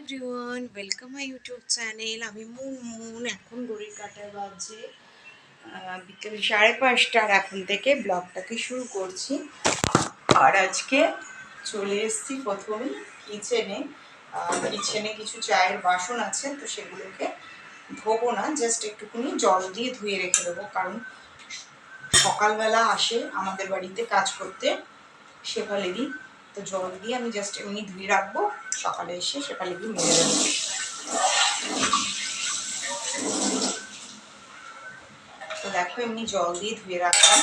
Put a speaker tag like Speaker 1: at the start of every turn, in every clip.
Speaker 1: Everyone, welcome my YouTube channel. আমি moon. এখন ঘড়ির কাঁটায় বাজে বিকেল 5:30। আর এখন থেকে ব্লগটাকে শুরু করছি। আর আজকে চলে এসেছি প্রথমেই কিচেনে। কিচেনে কিছু চায়ের বাসন আছে, তো সেগুলোকে ধোবো না, জাস্ট একটুখানি জল দিয়ে ধুয়ে রেখে দেবো। কারণ সকালবেলা আসে আমাদের বাড়িতে কাজ করতে শেফালিদি, তো জল দিয়ে আমি জাস্ট এমনি ধুয়ে রাখবো, সকালে এসে শেফালিদি মেরে দেবো। তো দেখো এমনি জল দিয়ে ধুয়ে রাখলাম।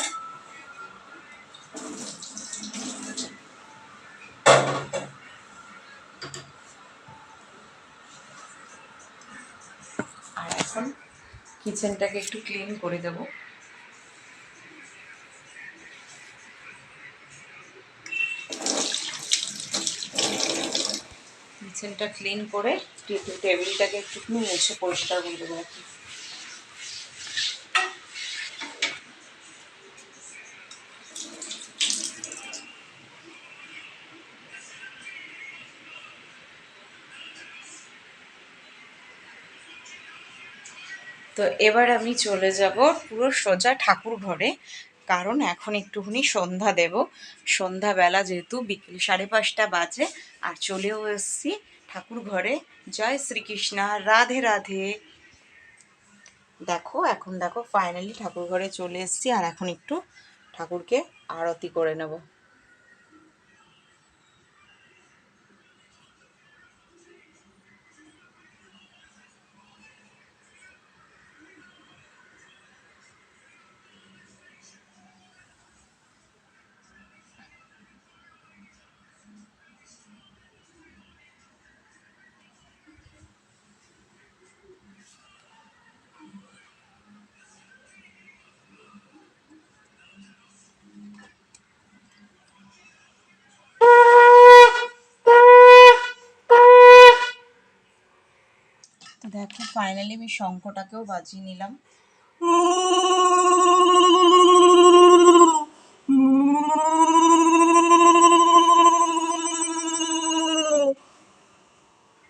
Speaker 1: আর এখন কিচেনটাকে একটু ক্লিন করে দেবো। কিচেনটা ক্লিন করে টেবিলটাকে একটুখানি মুছে পরিষ্কার করে দেবো। তো এবার আমি চলে যাব পুরো সোজা ঠাকুর ঘরে, কারণ এখন একটুখানি সন্ধ্যা দেব। সন্ধ্যাবেলা যেহেতু বিকেল 5:30 বাজে, আর চলেও এসেছি ঠাকুর ঘরে। জয় শ্রীকৃষ্ণ, রাধে রাধে। এখন দেখো ফাইনালি ঠাকুর ঘরে চলে এসেছি, আর এখন একটু ঠাকুরকে আরতি করে নেব। তো দেখো ফাইনালি আমি শঙ্খটাকেও বাজিয়ে নিলাম।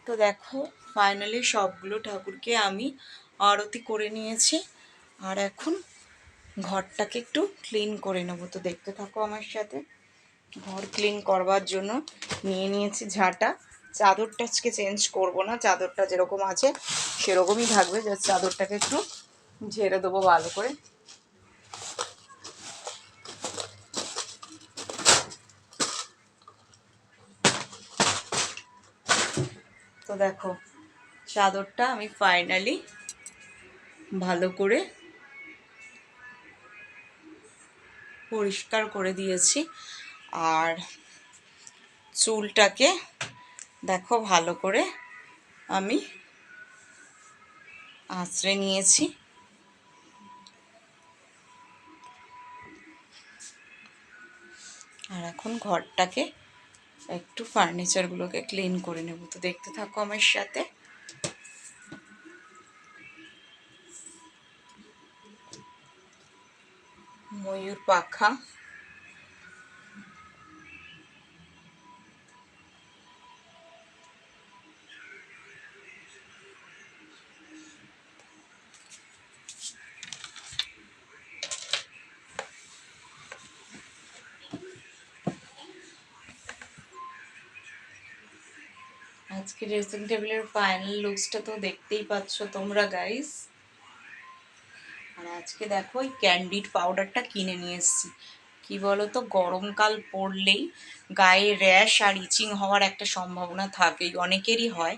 Speaker 1: তো দেখো ফাইনালি সবগুলো ঠাকুরকে আমি আরতি করে নিয়েছি। আর এখন ঘরটাকে একটু ক্লিন করে নেবো। তো দেখতে থাকো আমার সাথে। ঘর ক্লিন করবার জন্য নিয়ে নিয়েছি ঝাঁটা। চাদরটা আজকে চেঞ্জ করব না, চাদরটা যেরকম আছে সেরকমই থাকবে, জাস্ট চাদরটাকে একটু ঝেড়ে দেবো ভালো করে। তো দেখো চাদরটা আমি ফাইনালি ভালো করে পরিষ্কার করে দিয়েছি। আর চুলটাকে দেখো ভালো করে আমি আঁচড়ে নিয়েছি। আর এখন ঘরটাকে একটু ফার্নিচারগুলোকে ক্লিন করে নেব। তো দেখতে থাকো আমার সাথে। ময়ূর পাখা, আজকে ড্রেসিং টেবিলের ফাইনাল লুকসটা তো দেখতেই পাচ্ছ তোমরা গাইস। আর আজকে দেখো এই ক্যান্ডিড পাউডারটা কিনে নিয়ে এসেছি। কি বলো তো, গরমকাল পড়লেই গায়ে র্যাশ আর ইচিং হওয়ার একটা সম্ভাবনা থাকেই, অনেকেরই হয়।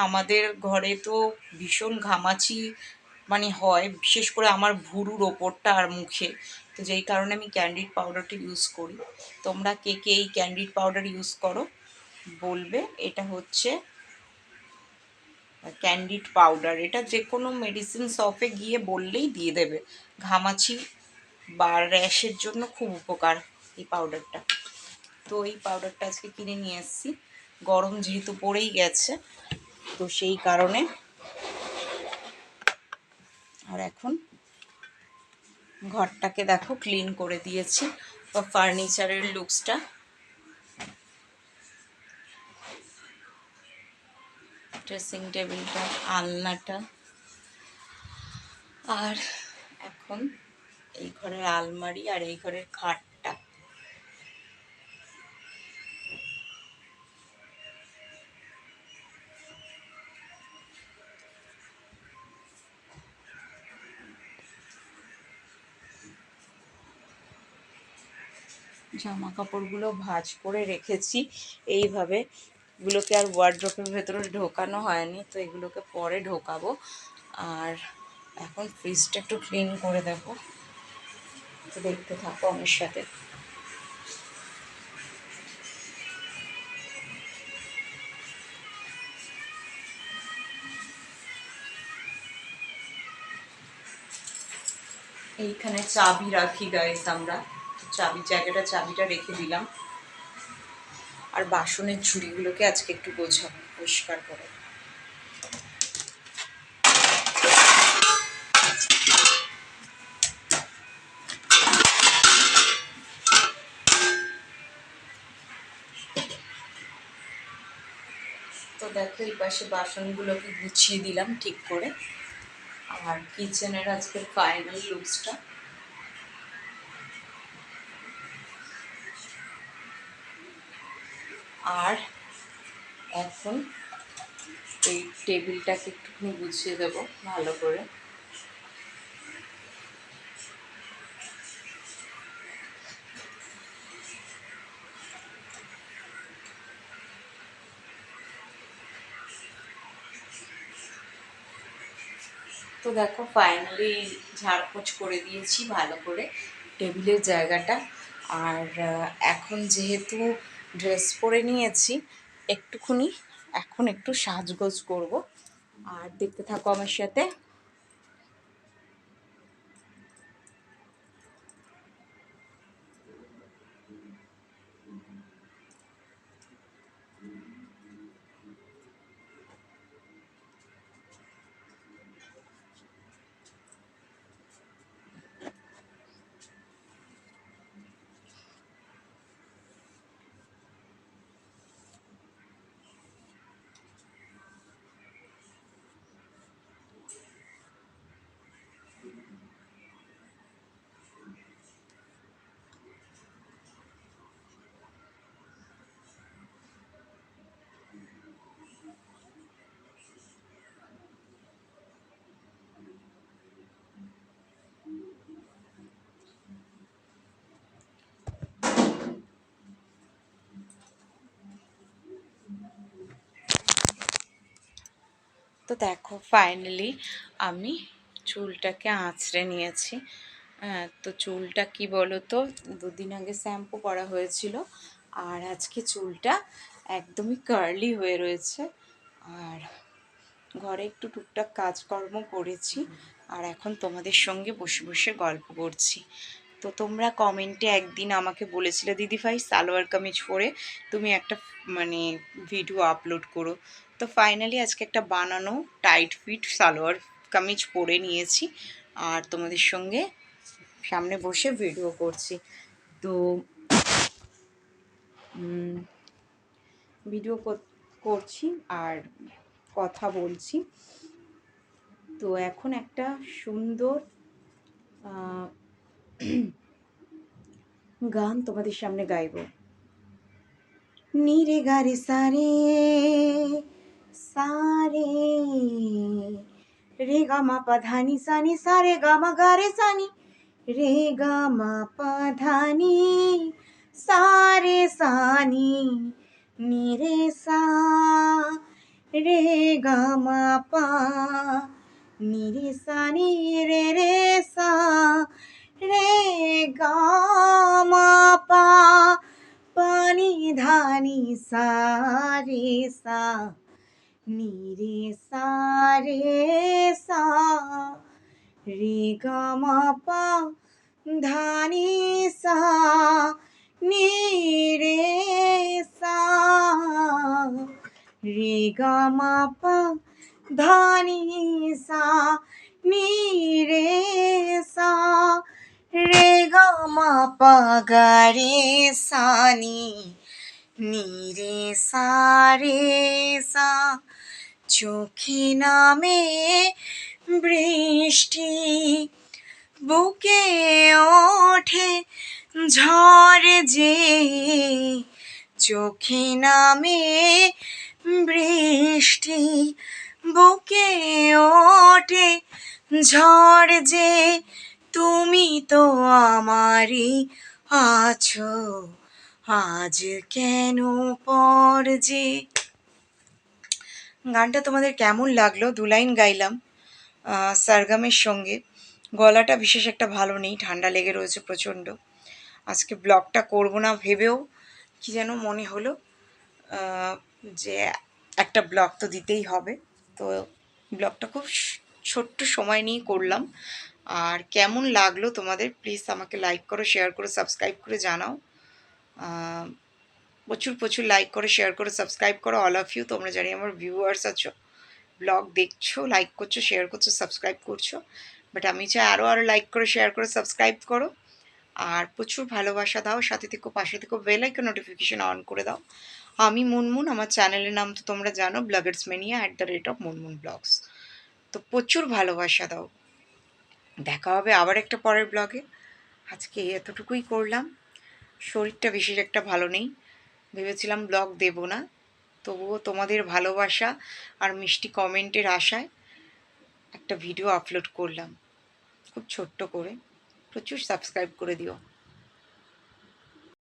Speaker 1: আমাদের ঘরে তো ভীষণ ঘামাচি মানে হয়, বিশেষ করে আমার ভুরুর ওপরটা আর মুখে। তো যেই কারণে আমি ক্যান্ডিড পাউডারটা ইউজ করি। তোমরা কে কে এই ক্যান্ডিড পাউডার ইউজ করো বলবে। এটা হচ্ছে ক্যান্ডিড পাউডার। এটা যে কোনো মেডিসিন শপে গিয়ে বললেই দিয়ে দেবে। ঘামাচি বা র্যাশের জন্য খুব উপকার এই পাউডারটা। তো এই পাউডারটা আজকে কিনে নিয়ে এসেছি, গরম যেহেতু পড়েই গেছে, তো সেই কারণে। আর এখন ঘরটাকে দেখো ক্লিন করে দিয়েছি, বা ফার্নিচারের লুকসটা। ড্রেসিং টেবিলটা, আলনাটা, আর এখন এই ঘরের আলমারি আর এই ঘরের খাটটা। জামা কাপড়গুলো ভাঁজ করে রেখেছি এইভাবে, এগুলোকে আর ওয়ার্ড্রপের ভেতরে ঢোকানো হয়নি, তো এগুলোকে পরে ঢোকাবো। আর এখন ফ্রিজটা একটু ক্লিন করে দেবো, তো দেখতে থাকো আমার সাথে। এইখানে চাবি রাখি গাইস আমরা, চাবির জায়গাটা চাবিটা রেখে দিলাম। আর বাসনের ঝুড়িগুলোকে আজকে একটু গোছাবো, পরিষ্কার করে। তো দেখো এই পাশে বাসনগুলোকে গুছিয়ে দিলাম ঠিক করে। আর কিচেনের আজকে ফাইনাল লুকসটা। আর এখন এই টেবিলটাকে একটুখানি গুছিয়ে দেবো ভালো করে। তো দেখো ফাইনালি ঝাড়পোছ করে দিয়েছি ভালো করে টেবিলের জায়গাটা। আর এখন যেহেতু ড্রেস পরে নিয়েছি, একটুখানি এখন একটু সাজগোজ করব। আর দেখতে থাকো আমার সাথে। তো দেখো ফাইনালি আমি চুলটাকে আঁচড়ে নিয়েছি। তো চুলটা কি বলো তো, দুদিন আগে শ্যাম্পু করা হয়েছিল, আর আজকে চুলটা একদমই কার্লি হয়ে রয়েছে। আর ঘরে একটু টুকটাক কাজকর্ম করেছি, আর এখন তোমাদের সঙ্গে বসে বসে গল্প করছি। তো তোমরা কমেন্টে একদিন আমাকে বলেছিলে দিদিভাই সালোয়ার কামিজ পরে তুমি একটা মানে ভিডিও আপলোড করো। তো ফাইনালি আজকে একটা বানানো টাইট ফিট সালোয়ার কামিজ পরে নিয়েছি, আর তোমাদের সঙ্গে সামনে বসে ভিডিও করছি। তো ভিডিও করছি আর কথা বলছি। তো এখন একটা সুন্দর গান তোমাদের সামনে গাইব। নি রে গা রে সারে সারে রে গা মা পা ধা নি সা নি সা রে গা মা গা রে সা নি রে গা মা পা ধা নি সা রে সা নি রে সা রে গা মা পা নি রে সা নি রে রে সা রে গা মা পা পানি ধানি সা রে সা নি রে সা রে সা রে গা মা পা ধানি সা নি রে সা রে গা মা পা ধানি সা নি রে সা রে গা মা পা গা রে সা নি রে সা রে সা। চোখে নামে বৃষ্টি, বুকে ওঠে ঝড় যে, চোখে নামে বৃষ্টি, বুকে ওঠে ঝড় যে, তুমি তো আমারই আছো আজ কেন পর যে। গানটা তোমাদের কেমন লাগলো? 2 লাইন গাইলাম সরগমের সঙ্গে। গলাটা বিশেষ একটা ভালো নেই, ঠান্ডা লেগে রয়েছে প্রচণ্ড। আজকে ব্লগটা করব না ভেবেও কি যেন মনে হলো যে একটা ব্লগ তো দিতেই হবে। তো ব্লগটা খুব ছোট্ট সময় নিয়ে করলাম। আর কেমন লাগলো তোমাদের প্লিজ আমাকে লাইক করো, শেয়ার করো, সাবস্ক্রাইব করে জানাও। প্রচুর প্রচুর লাইক করো, শেয়ার করো, সাবস্ক্রাইব করো অল অফ ইউ। তোমরা জানি আমার ভিউয়ার্স আছো, ব্লগ দেখছো, লাইক করছো, শেয়ার করছো, সাবস্ক্রাইব করছো, বাট আমি চাই আরও লাইক করো, শেয়ার করো, সাবস্ক্রাইব করো। আর প্রচুর ভালোবাসা দাও, সাথে থেকো, পাশে থেকো, বেল আইকন নোটিফিকেশন অন করে দাও। আমি মুনমুন, আমার চ্যানেলের নাম তো তোমরা জানো, ব্লগার্স মেনিয়া @মুনমুন ব্লগস। তো প্রচুর ভালোবাসা দাও। দেখা হবে আবার একটা পরের ব্লগে। আজকে এতটুকুই করলাম। শরীরটা বিশেষ একটা ভালো নেই, ভেবেছিলাম ব্লগ দেব না, তবুও তোমাদের ভালোবাসা আর মিষ্টি কমেন্টের আশায় একটা ভিডিও আপলোড করলাম, খুব ছোট্ট করে। প্রচুর সাবস্ক্রাইব করে দিও।